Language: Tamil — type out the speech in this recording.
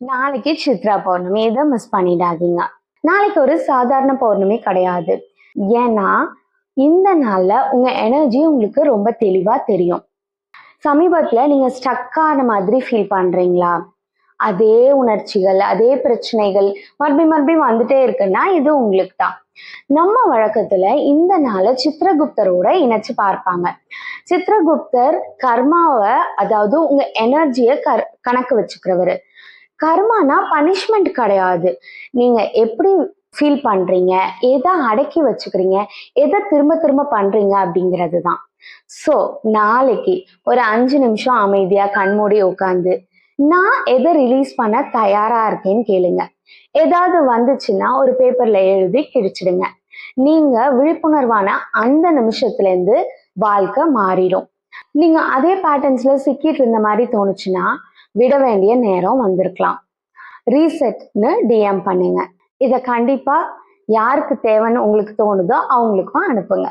நாளைக்கு சித்ரா பௌர்ணமி, இதை மிஸ் பண்ணிடாதீங்க. நாளைக்கு ஒரு சாதாரண பௌர்ணமி கிடையாது. ஏன்னா இந்த நாள்ல உங்க எனர்ஜி உங்களுக்கு ரொம்ப தெளிவா தெரியும். சமீபத்துல நீங்க ஸ்டக்கான மாதிரி ஃபீல் பண்றீங்களா? அதே உணர்ச்சிகள், அதே பிரச்சனைகள் மறுபடியும் வந்துட்டே இருக்குன்னா இது உங்களுக்கு தான். நம்ம வழக்கத்துல இந்த நாளை சித்ரகுப்தரோட இணைச்சு பார்ப்பாங்க. சித்ரகுப்தர் கர்மாவை, அதாவது உங்க எனர்ஜியை கணக்கு வச்சுக்கிறவரு. கர்மானா பனிஷ்மெண்ட் கிடையாது. நீங்க எப்படி ஃபீல் பண்றீங்க, எதை அடக்கி வச்சுக்கிறீங்க, எதை திரும்ப திரும்ப பண்றீங்க அப்படிங்கிறது தான். ஸோ நாளைக்கு ஒரு 5 நிமிஷம் அமைதியா கண்மூடி உட்காந்து நான் எதை ரிலீஸ் பண்ண தயாரா இருக்கேன்னு கேளுங்க. ஏதாவது வந்துச்சுன்னா ஒரு பேப்பர்ல எழுதி கிழிச்சிடுங்க. நீங்க விழிப்புணர்வான அந்த நிமிஷத்துல இருந்து வாழ்க்கை மாறிடும். நீங்க அதே பேட்டர்ன்ஸ்ல சிக்கிட்டு இருந்த மாதிரி தோணுச்சுன்னா விட வேண்டிய நேரம் வந்திருக்கலாம். ரீசெட்னு டிஎம் பண்ணுங்க. இதை கண்டிப்பா யாருக்கு தேவைன்னு உங்களுக்கு தோணுதோ அவங்களுக்கும் அனுப்புங்க.